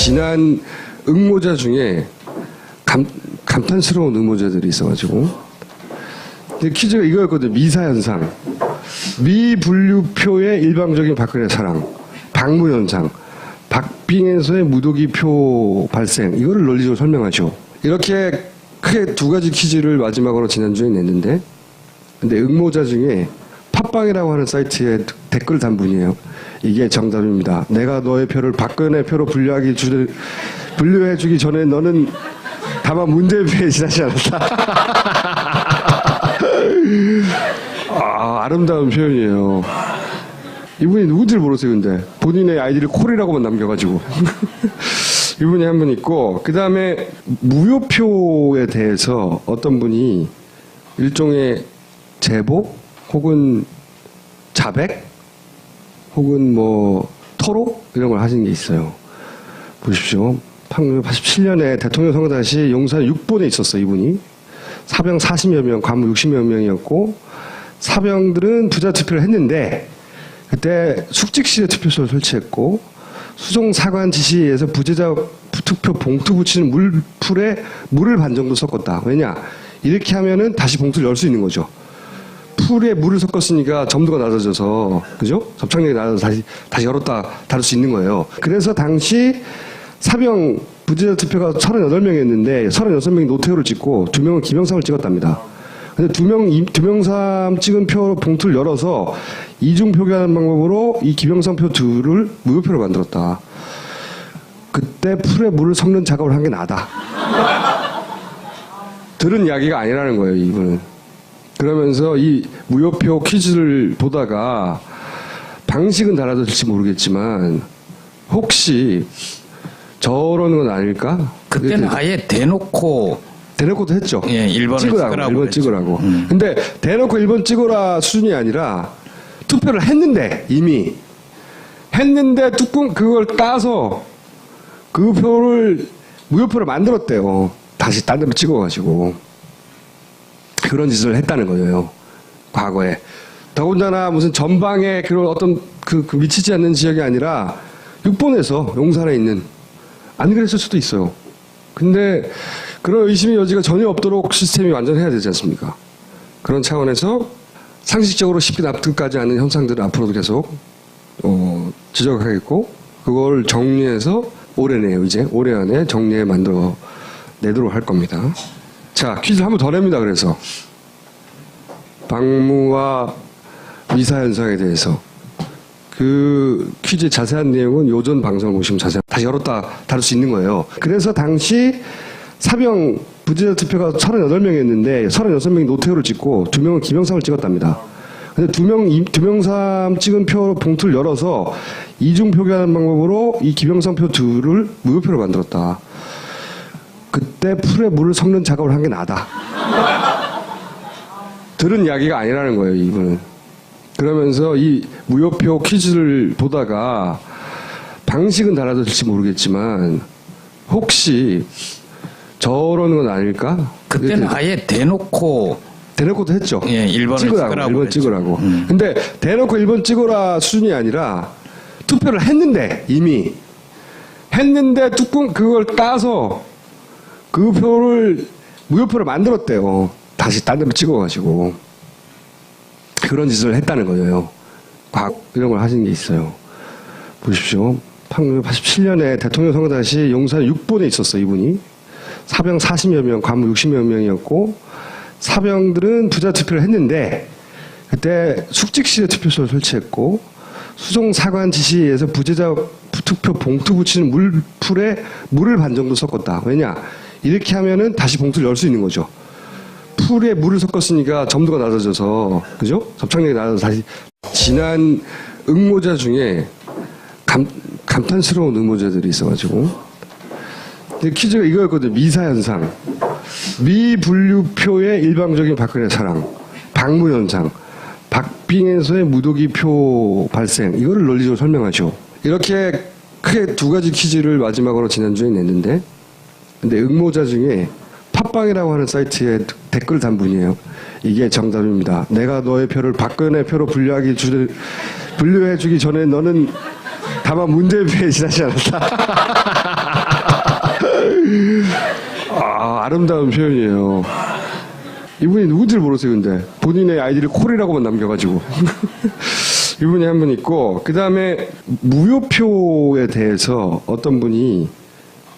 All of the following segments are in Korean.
지난 응모자 중에 감탄스러운 응모자들이 있어가지고 근데 퀴즈가 이거였거든요. 미사현상, 미분류표의 일방적인 박근혜 사랑, 박무현상, 박빙에서의 무더기표 발생, 이거를 논리적으로 설명하죠. 이렇게 크게 두 가지 퀴즈를 마지막으로 지난주에 냈는데, 근데 응모자 중에 팟빵이라고 하는 사이트에 댓글 단 분이에요. 이게 정답입니다. 내가 너의 표를 박근혜 표로 분류해주기 전에 너는 다만 문제표에 지나지 않았다. 아름다운 표현이에요. 이분이 누군지 모르세요, 근데. 본인의 아이디를 콜이라고만 남겨가지고. 이분이 한 분 있고, 그 다음에 무효표에 대해서 어떤 분이 일종의 제보 혹은 자백 혹은 뭐 토로 이런 걸 하신 게 있어요. 보십시오. 1987년에 대통령 선거 당시 용산 6본에 있었어, 이분이. 사병 40여 명, 관무 60여 명이었고, 사병들은 부자 투표를 했는데, 그때 숙직실에 투표소를 설치했고, 수송 사관 지시에 의해서 부재자 투표 봉투 붙이는 물풀에 물을 반 정도 섞었다. 왜냐? 이렇게 하면은 다시 봉투를 열 수 있는 거죠. 풀에 물을 섞었으니까 점도가 낮아져서, 그죠? 접착력이 낮아서 다시 열었다 닫을 수 있는 거예요. 그래서 당시 사병 부재자 투표가 38명이었는데 36명이 노태우를 찍고 2명은 김영삼을 찍었답니다. 근데 2명 찍은 표 봉투를 열어서 이중 표기하는 방법으로 이 김영삼 표 둘을 무효표로 만들었다. 그때 풀에 물을 섞는 작업을 한 게 나다. 들은 이야기가 아니라는 거예요, 이분은. 그러면서 이 무효표 퀴즈를 보다가 방식은 달라질지 모르겠지만 혹시 저러는 건 아닐까? 그때는 아예 대놓고도 했죠. 예, 1번 찍으라고. 근데 대놓고 1번 찍으라 수준이 아니라 투표를 했는데 이미 했는데 뚜껑 그걸 따서 그 표를 무효표로 만들었대요. 다시 딴 데로 찍어가지고 그런 짓을 했다는 거예요. 과거에. 더군다나 무슨 전방에 그런 어떤 그 미치지 않는 지역이 아니라 6번에서 용산에 있는 안 그랬을 수도 있어요. 근데 그런 의심의 여지가 전혀 없도록 시스템이 완전해야 되지 않습니까? 그런 차원에서 상식적으로 쉽게 납득하지 않는 현상들을 앞으로도 계속 지적하겠고 그걸 정리해서 올해네요. 이제 올해 안에 정리해 만들어 내도록 할 겁니다. 자, 퀴즈 한 번 더 냅니다. 그래서 박무와 미사 현상에 대해서 그 퀴즈의 자세한 내용은 요전 방송을 보시면 다시 열었다 닫을 수 있는 거예요. 그래서 당시 사병 부재자 투표가 38명이었는데 36명이 노태우를 찍고 2명은 김영삼을 찍었답니다. 근데 2명삼 찍은 표 봉투를 열어서 이중 표기하는 방법으로 이 김영삼 표 둘을 무효표로 만들었다. 그때 풀에 물을 섞는 작업을 한 게 나다. 들은 이야기가 아니라는 거예요, 이분은. 그러면서 이 무효표 퀴즈를 보다가 방식은 달라질지 모르겠지만 혹시 저러는 건 아닐까? 그때는 아예 대놓고도 했죠. 예, 1번 찍으라고. 근데 대놓고 1번 찍으라 수준이 아니라 투표를 했는데 이미 했는데 뚜껑 그걸 따서 그 표를 무효표로 만들었대요. 다시 딴 데로 찍어가지고 그런 짓을 했다는 거예요. 이런 걸 하신 게 있어요. 보십시오. 1987년에 대통령 선거 당시 용산 6본에 있었어, 이분이. 사병 40여 명, 관무 60여 명이었고, 사병들은 부자 투표를 했는데, 그때 숙직실에 투표소를 설치했고, 수송 사관 지시에 의해서 부재자 투표 봉투 붙이는 물풀에 물을 반 정도 섞었다. 왜냐? 이렇게 하면은 다시 봉투를 열 수 있는 거죠. 풀에 물을 섞었으니까 점도가 낮아져서, 그죠? 접착력이 낮아서 다시. 지난 응모자 중에 감탄스러운 응모자들이 있어가지고. 근데 퀴즈가 이거였거든요. 미사현상, 미분류표의 일방적인 박근혜 사랑, 박무현상, 박빙에서의 무더기표 발생, 이거를 논리적으로 설명하죠. 이렇게 크게 두 가지 퀴즈를 마지막으로 지난주에 냈는데, 근데 응모자 중에 팟빵이라고 하는 사이트에 댓글 단 분이에요. 이게 정답입니다. 내가 너의 표를 박근혜 표로 분류해주기 전에 너는 다만 문제표에 지나지 않았다. 아름다운 표현이에요. 이분이 누군지 모르세요, 근데. 본인의 아이디를 콜이라고만 남겨가지고. 이분이 한 분 있고, 그 다음에 무효표에 대해서 어떤 분이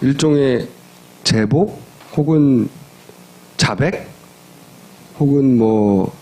일종의 제보 혹은 자백 혹은 뭐